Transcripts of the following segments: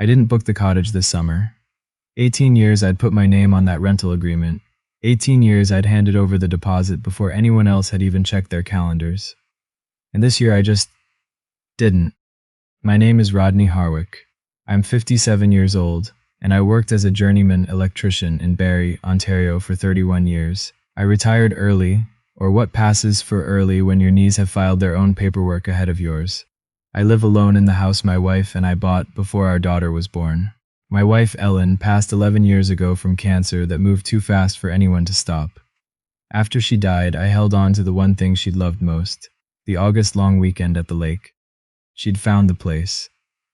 I didn't book the cottage this summer. 18 years I'd put my name on that rental agreement. 18 years I'd handed over the deposit before anyone else had even checked their calendars. And this year I just didn't. My name is Rodney Harwick. I'm 57 years old, and I worked as a journeyman electrician in Barrie, Ontario for 31 years. I retired early, or what passes for early when your knees have filed their own paperwork ahead of yours. I live alone in the house my wife and I bought before our daughter was born. My wife, Ellen, passed 11 years ago from cancer that moved too fast for anyone to stop. After she died, I held on to the one thing she'd loved most, the August long weekend at the lake. She'd found the place.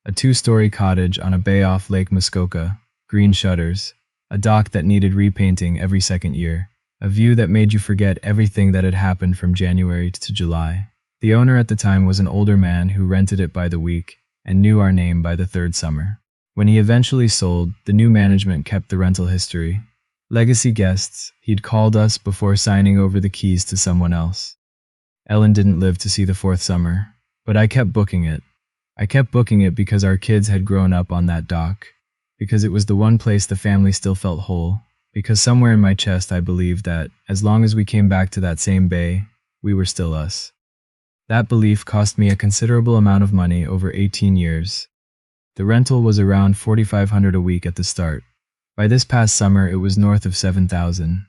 A 2-story cottage on a bay off Lake Muskoka, green shutters, a dock that needed repainting every second year, a view that made you forget everything that had happened from January to July. The owner at the time was an older man who rented it by the week and knew our name by the 3rd summer. When he eventually sold, the new management kept the rental history. Legacy guests, he'd called us before signing over the keys to someone else. Ellen didn't live to see the 4th summer, but I kept booking it. I kept booking it because our kids had grown up on that dock, because it was the one place the family still felt whole, because somewhere in my chest I believed that, as long as we came back to that same bay, we were still us. That belief cost me a considerable amount of money over 18 years. The rental was around $4,500 a week at the start. By this past summer, it was north of $7,000.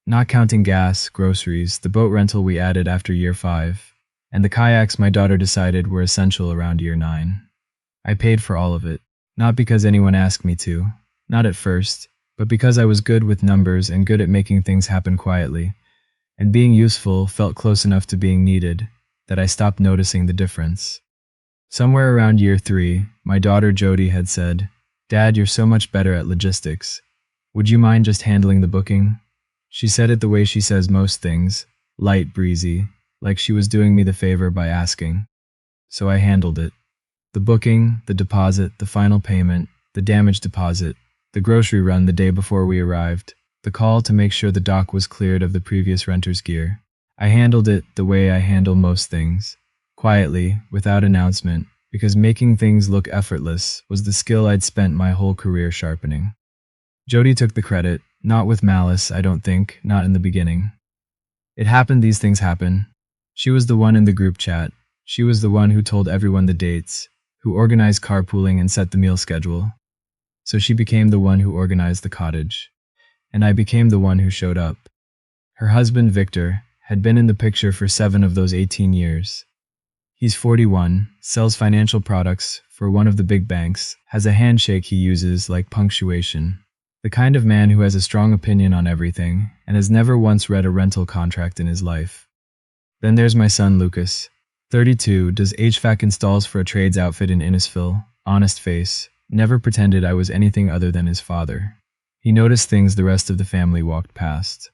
Not counting gas, groceries, the boat rental we added after year 5, and the kayaks my daughter decided were essential around year 9. I paid for all of it, not because anyone asked me to, not at first, but because I was good with numbers and good at making things happen quietly, and being useful felt close enough to being needed that I stopped noticing the difference. Somewhere around year 3, my daughter Jody had said, "Dad, you're so much better at logistics. Would you mind just handling the booking?" She said it the way she says most things, light, breezy, like she was doing me the favor by asking. So I handled it. The booking, the deposit, the final payment, the damage deposit, the grocery run the day before we arrived, the call to make sure the dock was cleared of the previous renter's gear. I handled it the way I handle most things, quietly, without announcement, because making things look effortless was the skill I'd spent my whole career sharpening. Jody took the credit, not with malice, I don't think, not in the beginning. It happened, these things happen. She was the one in the group chat. She was the one who told everyone the dates, who organized carpooling and set the meal schedule. So she became the one who organized the cottage. And I became the one who showed up. Her husband, Victor, had been in the picture for 7 of those 18 years. He's 41, sells financial products for one of the big banks, has a handshake he uses like punctuation. The kind of man who has a strong opinion on everything and has never once read a rental contract in his life. Then there's my son Lucas, 32, does HVAC installs for a trades outfit in Innisfil, honest face, never pretended I was anything other than his father. He noticed things the rest of the family walked past.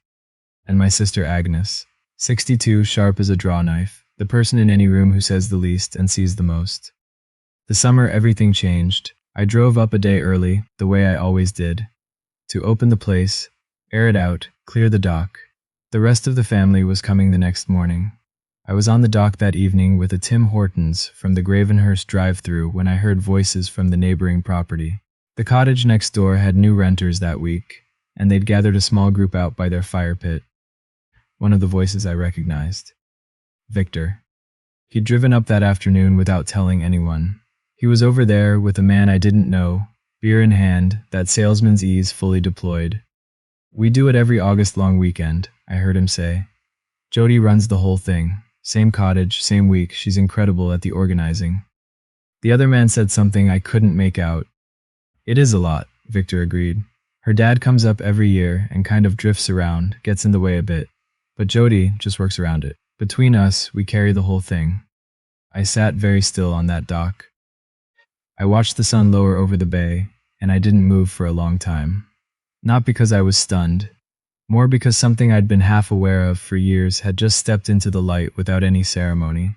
And my sister Agnes, 62, sharp as a draw knife, the person in any room who says the least and sees the most. The summer everything changed. I drove up a day early, the way I always did, to open the place, air it out, clear the dock. The rest of the family was coming the next morning. I was on the dock that evening with a Tim Hortons from the Gravenhurst drive-thru when I heard voices from the neighboring property. The cottage next door had new renters that week, and they'd gathered a small group out by their fire pit. One of the voices I recognized. Victor. He'd driven up that afternoon without telling anyone. He was over there with a man I didn't know, beer in hand, that salesman's ease fully deployed. "We do it every August long weekend," I heard him say. "Jody runs the whole thing. Same cottage, same week, she's incredible at the organizing." The other man said something I couldn't make out. "It is a lot," Victor agreed. "Her dad comes up every year and kind of drifts around, gets in the way a bit. But Jody just works around it. Between us, we carry the whole thing." I sat very still on that dock. I watched the sun lower over the bay, and I didn't move for a long time. Not because I was stunned, more because something I'd been half aware of for years had just stepped into the light without any ceremony,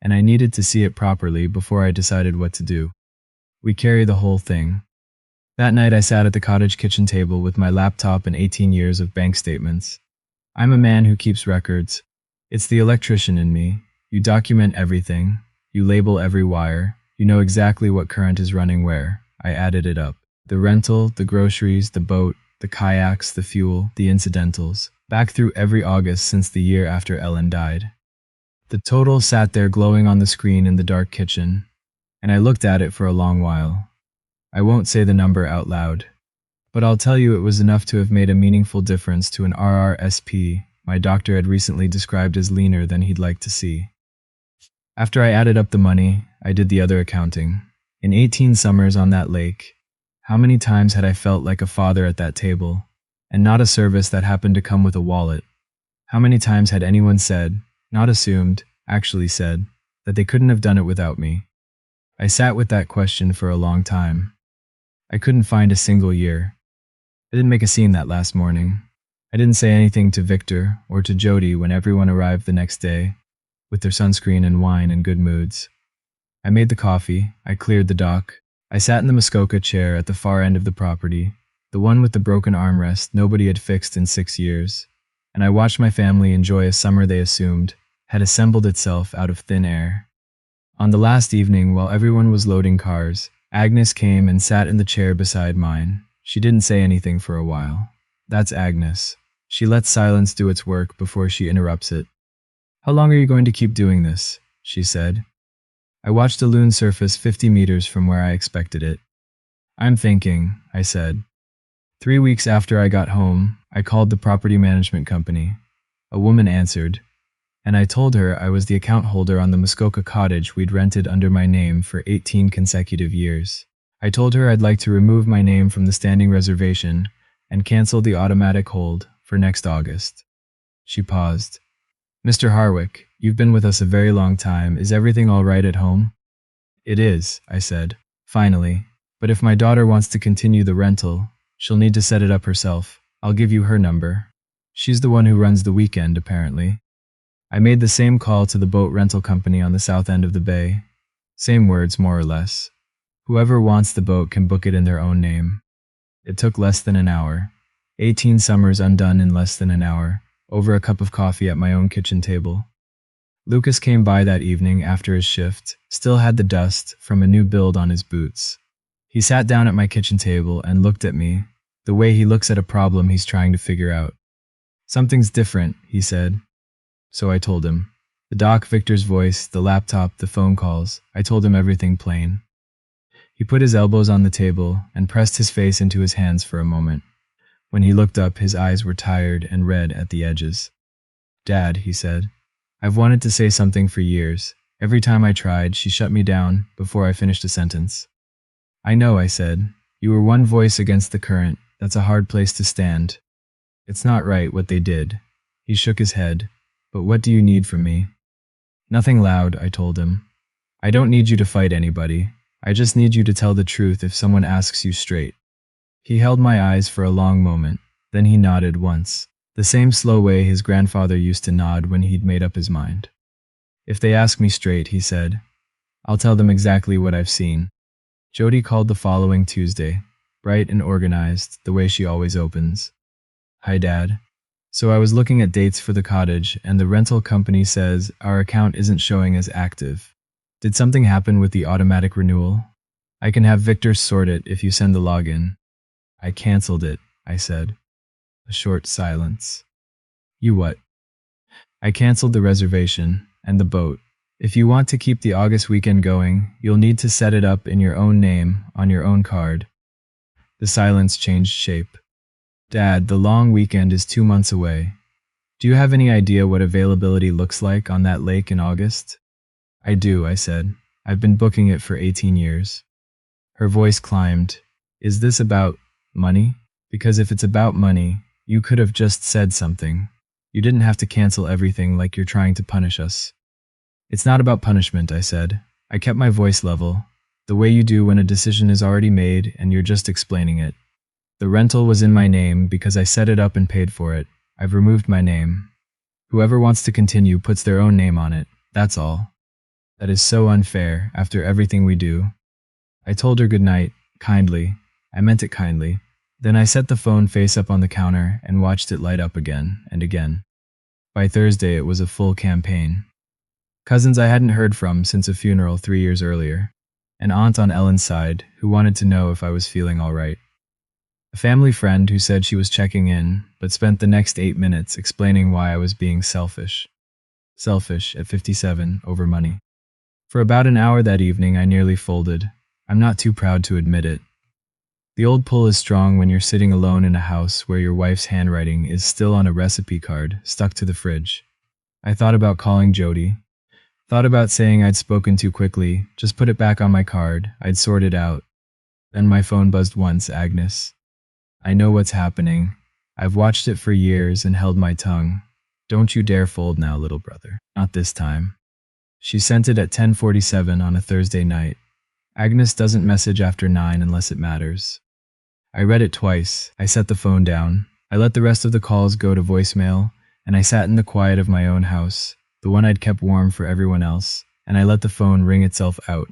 and I needed to see it properly before I decided what to do. We carry the whole thing. That night I sat at the cottage kitchen table with my laptop and 18 years of bank statements. I'm a man who keeps records. It's the electrician in me. You document everything. You label every wire. You know exactly what current is running where. I added it up. The rental, the groceries, the boat, the kayaks, the fuel, the incidentals. Back through every August since the year after Ellen died. The total sat there glowing on the screen in the dark kitchen, and I looked at it for a long while. I won't say the number out loud, but I'll tell you it was enough to have made a meaningful difference to an RRSP my doctor had recently described as leaner than he'd like to see. After I added up the money, I did the other accounting. In 18 summers on that lake, how many times had I felt like a father at that table, and not a service that happened to come with a wallet? How many times had anyone said, not assumed, actually said, that they couldn't have done it without me? I sat with that question for a long time. I couldn't find a single year. I didn't make a scene that last morning. I didn't say anything to Victor or to Jody when everyone arrived the next day, with their sunscreen and wine and good moods. I made the coffee, I cleared the dock, I sat in the Muskoka chair at the far end of the property, the one with the broken armrest nobody had fixed in 6 years, and I watched my family enjoy a summer they assumed had assembled itself out of thin air. On the last evening, while everyone was loading cars, Agnes came and sat in the chair beside mine. She didn't say anything for a while. That's Agnes. She lets silence do its work before she interrupts it. "How long are you going to keep doing this?" she said. I watched a loon surface 50 meters from where I expected it. "I'm thinking," I said. 3 weeks after I got home, I called the property management company. A woman answered, and I told her I was the account holder on the Muskoka cottage we'd rented under my name for 18 consecutive years. I told her I'd like to remove my name from the standing reservation and cancel the automatic hold for next August. She paused. "Mr. Harwick, you've been with us a very long time. Is everything all right at home?" "It is," I said, finally. "But if my daughter wants to continue the rental, she'll need to set it up herself. I'll give you her number. She's the one who runs the weekend, apparently." I made the same call to the boat rental company on the south end of the bay. Same words, more or less. Whoever wants the boat can book it in their own name. It took less than an hour. 18 summers undone in less than an hour, over a cup of coffee at my own kitchen table. Lucas came by that evening after his shift, still had the dust from a new build on his boots. He sat down at my kitchen table and looked at me, the way he looks at a problem he's trying to figure out. "Something's different," he said. So I told him. The doc, Victor's voice, the laptop, the phone calls. I told him everything plain. He put his elbows on the table and pressed his face into his hands for a moment. When he looked up, his eyes were tired and red at the edges. "Dad," he said, "I've wanted to say something for years. Every time I tried, she shut me down before I finished a sentence." "I know," I said. "You were one voice against the current. That's a hard place to stand. It's not right what they did." He shook his head. "But what do you need from me?" "Nothing loud," I told him. "I don't need you to fight anybody. I just need you to tell the truth if someone asks you straight." He held my eyes for a long moment, then he nodded once, the same slow way his grandfather used to nod when he'd made up his mind. "If they ask me straight," he said, "I'll tell them exactly what I've seen." Jody called the following Tuesday, bright and organized, the way she always opens. "Hi, Dad. So I was looking at dates for the cottage, and the rental company says our account isn't showing as active. Did something happen with the automatic renewal? I can have Victor sort it if you send the login." "I canceled it," I said. A short silence. "You what?" "I canceled the reservation and the boat. If you want to keep the August weekend going, you'll need to set it up in your own name on your own card." The silence changed shape. "Dad, the long weekend is 2 months away. Do you have any idea what availability looks like on that lake in August?" "I do," I said. "I've been booking it for 18 years. Her voice climbed. "Is this about money? Because if it's about money, you could have just said something. You didn't have to cancel everything like you're trying to punish us." "It's not about punishment," I said. I kept my voice level, the way you do when a decision is already made and you're just explaining it. "The rental was in my name because I set it up and paid for it. I've removed my name. Whoever wants to continue puts their own name on it. That's all. That is so unfair after everything we do." I told her good night, kindly. I meant it kindly. Then I set the phone face up on the counter and watched it light up again and again. By Thursday, it was a full campaign. Cousins I hadn't heard from since a funeral 3 years earlier. an aunt on Ellen's side who wanted to know if I was feeling all right, a family friend who said she was checking in, but spent the next 8 minutes explaining why I was being selfish. Selfish at 57 over money. For about an hour that evening, I nearly folded. I'm not too proud to admit it. The old pull is strong when you're sitting alone in a house where your wife's handwriting is still on a recipe card stuck to the fridge. I thought about calling Jody. Thought about saying I'd spoken too quickly, just put it back on my card, I'd sort it out. Then my phone buzzed once, Agnes. I know what's happening. I've watched it for years and held my tongue. Don't you dare fold now, little brother. Not this time. She sent it at 10:47 on a Thursday night. Agnes doesn't message after 9 unless it matters. I read it twice. I set the phone down. I let the rest of the calls go to voicemail, and I sat in the quiet of my own house, the one I'd kept warm for everyone else, and I let the phone ring itself out.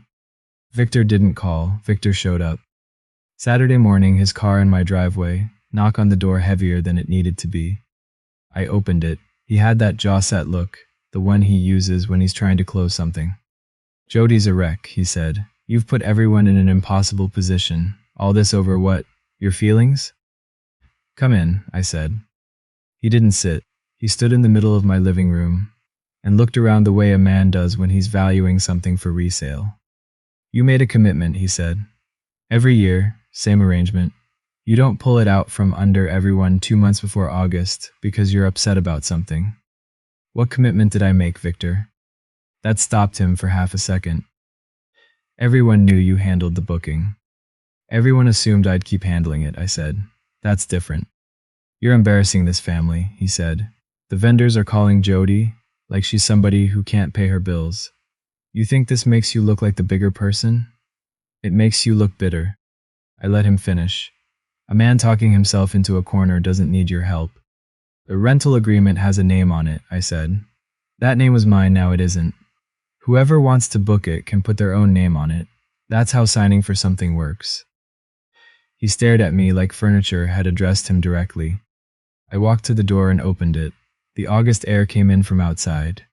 Victor didn't call. Victor showed up. Saturday morning, his car in my driveway, knock on the door heavier than it needed to be. I opened it. He had that jaw-set look, the one he uses when he's trying to close something. Jody's a wreck, he said. You've put everyone in an impossible position. All this over what? Your feelings? Come in, I said. He didn't sit. He stood in the middle of my living room and looked around the way a man does when he's valuing something for resale. You made a commitment, he said. Every year, same arrangement. You don't pull it out from under everyone 2 months before August because you're upset about something. What commitment did I make, Victor? That stopped him for half a second. Everyone knew you handled the booking. Everyone assumed I'd keep handling it, I said. That's different. You're embarrassing this family, he said. The vendors are calling Jody like she's somebody who can't pay her bills. You think this makes you look like the bigger person? It makes you look bitter. I let him finish. A man talking himself into a corner doesn't need your help. The rental agreement has a name on it, I said. That name was mine, now it isn't. Whoever wants to book it can put their own name on it. That's how signing for something works. He stared at me like furniture had addressed him directly. I walked to the door and opened it. The August air came in from outside.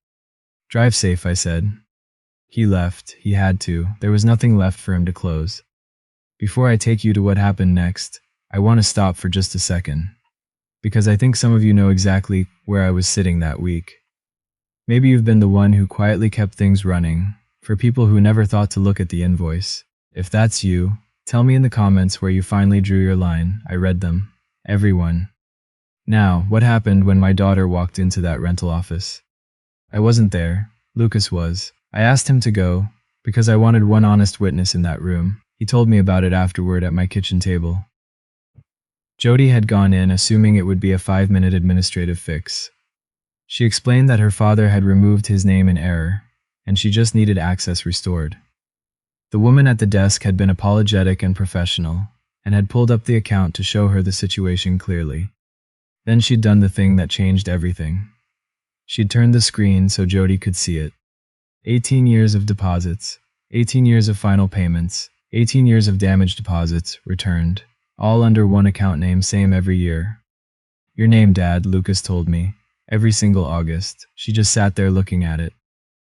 Drive safe, I said. He left. He had to. There was nothing left for him to close. Before I take you to what happened next, I want to stop for just a second. Because I think some of you know exactly where I was sitting that week. Maybe you've been the one who quietly kept things running, for people who never thought to look at the invoice. If that's you, tell me in the comments where you finally drew your line. I read them. Everyone. Now, what happened when my daughter walked into that rental office? I wasn't there. Lucas was. I asked him to go, because I wanted one honest witness in that room. He told me about it afterward at my kitchen table. Jody had gone in assuming it would be a 5-minute administrative fix. She explained that her father had removed his name in error, and she just needed access restored. The woman at the desk had been apologetic and professional, and had pulled up the account to show her the situation clearly. Then she'd done the thing that changed everything. She'd turned the screen so Jody could see it. 18 years of deposits, 18 years of final payments, 18 years of damaged deposits returned. All under one account name, same every year. Your name, Dad, Lucas told me. Every single August. She just sat there looking at it.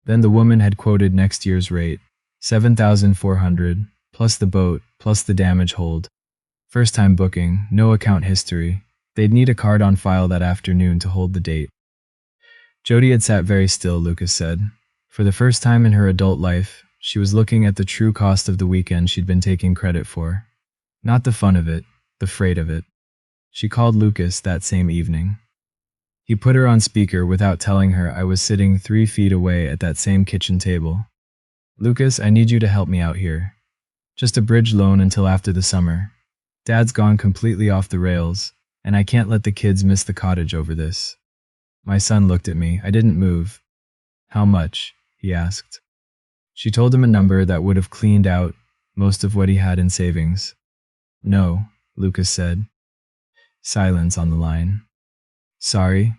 Then the woman had quoted next year's rate. $7,400, plus the boat, plus the damage hold. First time booking, no account history. They'd need a card on file that afternoon to hold the date. Jody had sat very still, Lucas said. For the first time in her adult life, she was looking at the true cost of the weekend she'd been taking credit for. Not the fun of it, the freight of it. She called Lucas that same evening. He put her on speaker without telling her I was sitting 3 feet away at that same kitchen table. Lucas, I need you to help me out here. Just a bridge loan until after the summer. Dad's gone completely off the rails, and I can't let the kids miss the cottage over this. My son looked at me. I didn't move. How much? He asked. She told him a number that would have cleaned out most of what he had in savings. No, Lucas said. Silence on the line. Sorry?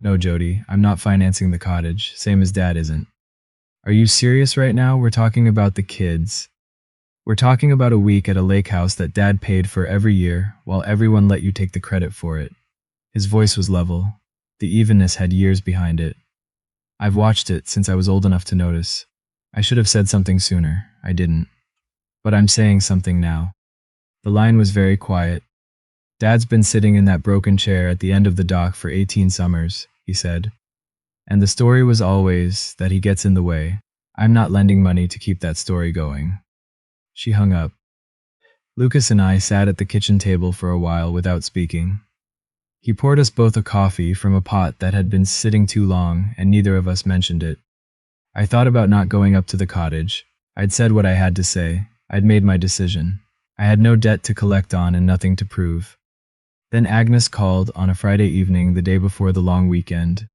No, Jody, I'm not financing the cottage, same as Dad isn't. Are you serious right now? We're talking about the kids. We're talking about a week at a lake house that Dad paid for every year, while everyone let you take the credit for it. His voice was level. The evenness had years behind it. I've watched it since I was old enough to notice. I should have said something sooner. I didn't. But I'm saying something now. The line was very quiet. Dad's been sitting in that broken chair at the end of the dock for 18 summers, he said. And the story was always that he gets in the way. I'm not lending money to keep that story going. She hung up. Lucas and I sat at the kitchen table for a while without speaking. He poured us both a coffee from a pot that had been sitting too long, and neither of us mentioned it. I thought about not going up to the cottage. I'd said what I had to say. I'd made my decision. I had no debt to collect on and nothing to prove. Then Agnes called on a Friday evening the day before the long weekend.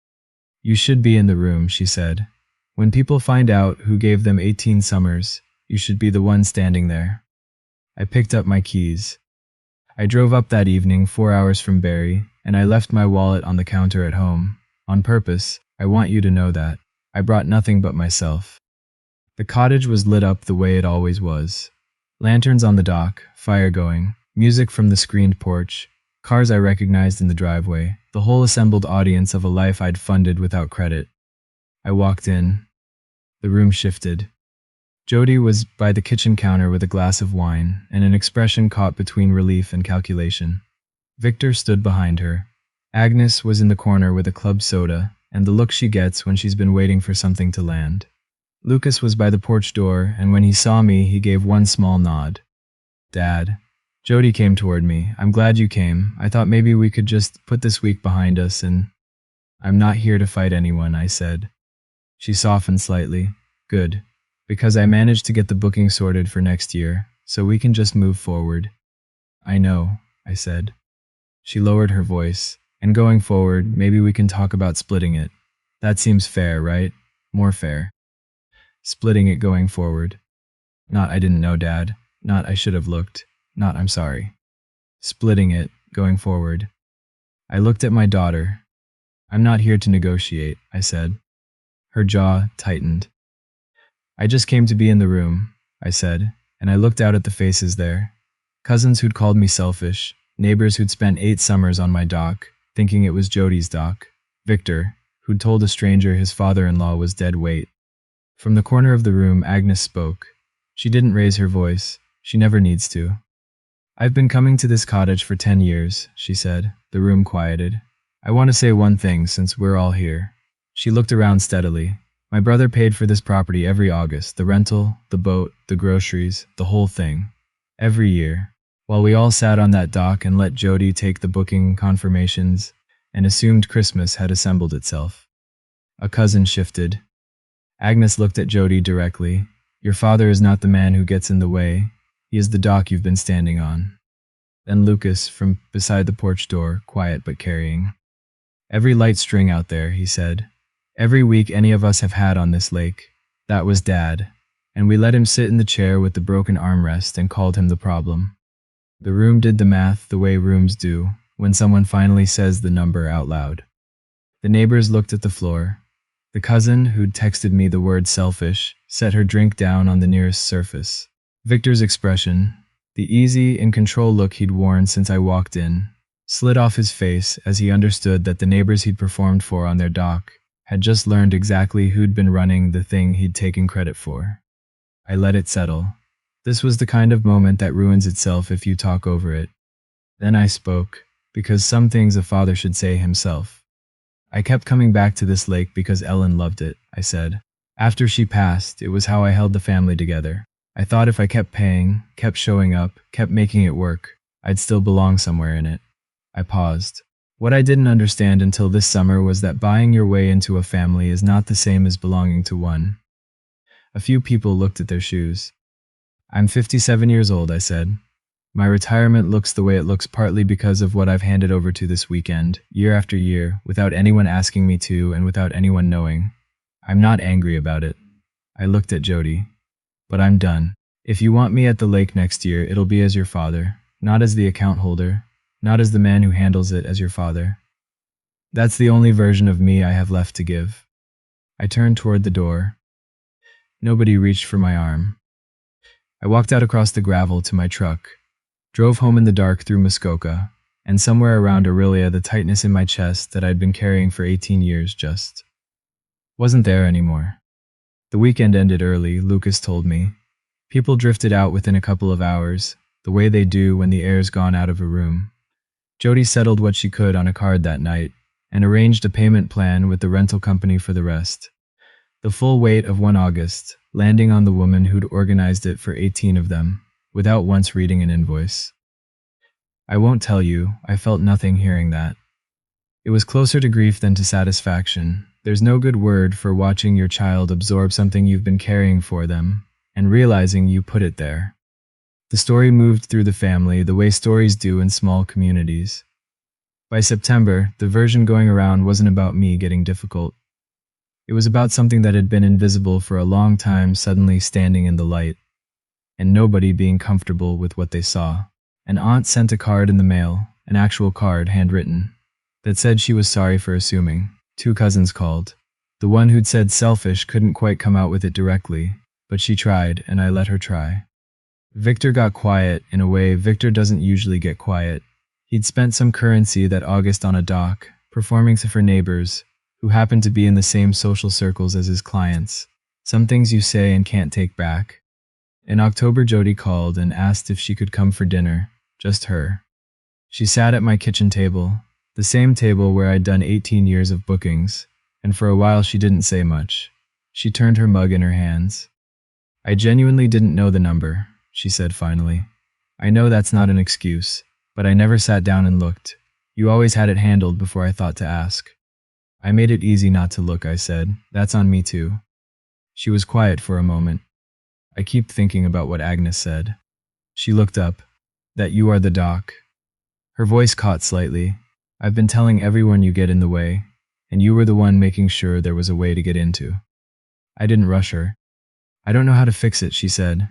You should be in the room, she said. When people find out who gave them 18 summers, you should be the one standing there. I picked up my keys. I drove up that evening 4 hours from Barrie, and I left my wallet on the counter at home. On purpose, I want you to know that. I brought nothing but myself. The cottage was lit up the way it always was. Lanterns on the dock, fire going, music from the screened porch, cars I recognized in the driveway, the whole assembled audience of a life I'd funded without credit. I walked in. The room shifted. Jody was by the kitchen counter with a glass of wine and an expression caught between relief and calculation. Victor stood behind her. Agnes was in the corner with a club soda and the look she gets when she's been waiting for something to land. Lucas was by the porch door, and when he saw me, he gave one small nod. Dad. Jody came toward me. I'm glad you came. I thought maybe we could just put this week behind us and… I'm not here to fight anyone, I said. She softened slightly. Good. Because I managed to get the booking sorted for next year, so we can just move forward. I know, I said. She lowered her voice. And going forward, maybe we can talk about splitting it. That seems fair, right? More fair. Splitting it going forward. Not I didn't know, Dad. Not I should have looked. Not I'm sorry. Splitting it, going forward. I looked at my daughter. I'm not here to negotiate, I said. Her jaw tightened. I just came to be in the room, I said, and I looked out at the faces there. Cousins who'd called me selfish, neighbors who'd spent 8 summers on my dock, thinking it was Jody's dock, Victor, who'd told a stranger his father-in-law was dead weight. From the corner of the room, Agnes spoke. She didn't raise her voice. She never needs to. I've been coming to this cottage for 10 years, she said. The room quieted. I want to say one thing since we're all here. She looked around steadily. My brother paid for this property every August, the rental, the boat, the groceries, the whole thing. Every year. While we all sat on that dock and let Jody take the booking confirmations and assumed Christmas had assembled itself. A cousin shifted. Agnes looked at Jody directly. Your father is not the man who gets in the way. He is the dock you've been standing on. Then Lucas, from beside the porch door, quiet but carrying. Every light string out there, he said. Every week any of us have had on this lake. That was Dad. And we let him sit in the chair with the broken armrest and called him the problem. The room did the math the way rooms do when someone finally says the number out loud. The neighbors looked at the floor. The cousin who'd texted me the word selfish set her drink down on the nearest surface. Victor's expression, the easy, in-control look he'd worn since I walked in, slid off his face as he understood that the neighbors he'd performed for on their dock had just learned exactly who'd been running the thing he'd taken credit for. I let it settle. This was the kind of moment that ruins itself if you talk over it. Then I spoke, because some things a father should say himself. I kept coming back to this lake because Ellen loved it, I said. After she passed, it was how I held the family together. I thought if I kept paying, kept showing up, kept making it work, I'd still belong somewhere in it. I paused. What I didn't understand until this summer was that buying your way into a family is not the same as belonging to one. A few people looked at their shoes. I'm 57 years old, I said. My retirement looks the way it looks partly because of what I've handed over to this weekend, year after year, without anyone asking me to and without anyone knowing. I'm not angry about it. I looked at Jody. But I'm done. If you want me at the lake next year, it'll be as your father, not as the account holder, not as the man who handles it as your father. That's the only version of me I have left to give. I turned toward the door. Nobody reached for my arm. I walked out across the gravel to my truck, drove home in the dark through Muskoka, and somewhere around Aurelia the tightness in my chest that I'd been carrying for 18 years just wasn't there anymore. The weekend ended early, Lucas told me. People drifted out within a couple of hours, the way they do when the air's gone out of a room. Jody settled what she could on a card that night and arranged a payment plan with the rental company for the rest. The full weight of one August, landing on the woman who'd organized it for 18 of them, without once reading an invoice. I won't tell you, I felt nothing hearing that. It was closer to grief than to satisfaction. There's no good word for watching your child absorb something you've been carrying for them, and realizing you put it there. The story moved through the family the way stories do in small communities. By September, the version going around wasn't about me getting difficult. It was about something that had been invisible for a long time suddenly standing in the light, and nobody being comfortable with what they saw. An aunt sent a card in the mail, an actual card, handwritten, that said she was sorry for assuming. 2 cousins called. The one who'd said selfish couldn't quite come out with it directly, but she tried, and I let her try. Victor got quiet in a way Victor doesn't usually get quiet. He'd spent some currency that August on a dock, performing for neighbors, who happened to be in the same social circles as his clients. Some things you say and can't take back. In October, Jody called and asked if she could come for dinner, just her. She sat at my kitchen table, the same table where I'd done 18 years of bookings, and for a while she didn't say much. She turned her mug in her hands. I genuinely didn't know the number, she said finally. I know that's not an excuse, but I never sat down and looked. You always had it handled before I thought to ask. I made it easy not to look, I said. That's on me too. She was quiet for a moment. I keep thinking about what Agnes said. She looked up. That you are the doc. Her voice caught slightly. I've been telling everyone you get in the way, and you were the one making sure there was a way to get into. I didn't rush her. I don't know how to fix it, she said.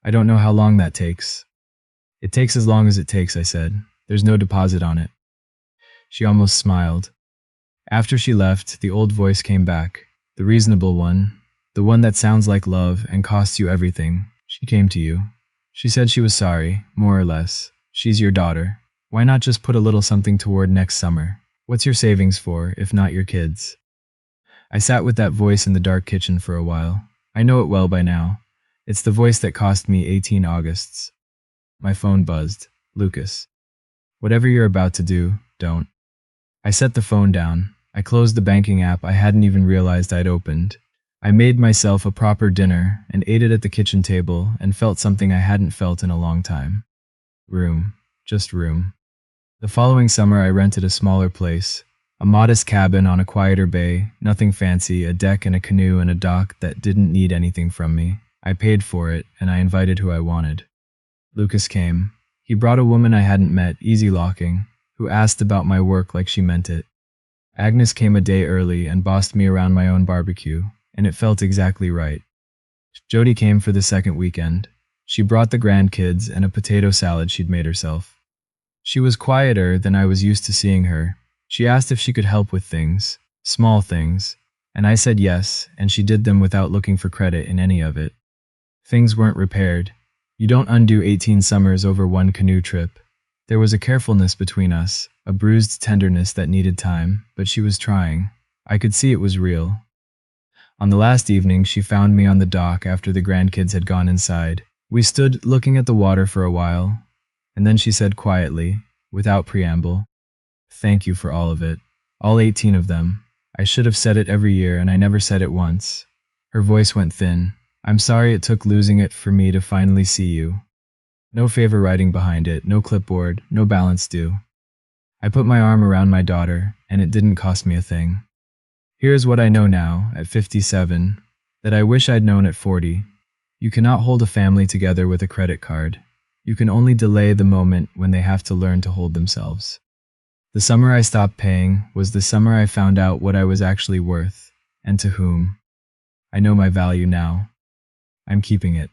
I don't know how long that takes. It takes as long as it takes, I said. There's no deposit on it. She almost smiled. After she left, the old voice came back, the reasonable one, the one that sounds like love and costs you everything. She came to you. She said she was sorry, more or less. She's your daughter. Why not just put a little something toward next summer? What's your savings for, if not your kids? I sat with that voice in the dark kitchen for a while. I know it well by now. It's the voice that cost me 18 Augusts. My phone buzzed. Lucas. Whatever you're about to do, don't. I set the phone down. I closed the banking app I hadn't even realized I'd opened. I made myself a proper dinner and ate it at the kitchen table and felt something I hadn't felt in a long time. Room. Just room. The following summer I rented a smaller place, a modest cabin on a quieter bay, nothing fancy, a deck and a canoe and a dock that didn't need anything from me. I paid for it and I invited who I wanted. Lucas came. He brought a woman I hadn't met, easy locking, who asked about my work like she meant it. Agnes came a day early and bossed me around my own barbecue, and it felt exactly right. Jody came for the second weekend. She brought the grandkids and a potato salad she'd made herself. She was quieter than I was used to seeing her. She asked if she could help with things, small things, and I said yes, and she did them without looking for credit in any of it. Things weren't repaired. You don't undo 18 summers over one canoe trip. There was a carefulness between us, a bruised tenderness that needed time, but she was trying. I could see it was real. On the last evening, she found me on the dock after the grandkids had gone inside. We stood looking at the water for a while, and then she said quietly, without preamble, "Thank you for all of it. All 18 of them. I should have said it every year, and I never said it once." Her voice went thin. "I'm sorry it took losing it for me to finally see you." No favor writing behind it, no clipboard, no balance due. I put my arm around my daughter, and it didn't cost me a thing. Here's what I know now, at 57, that I wish I'd known at 40. You cannot hold a family together with a credit card. You can only delay the moment when they have to learn to hold themselves. The summer I stopped paying was the summer I found out what I was actually worth, and to whom. I know my value now. I'm keeping it.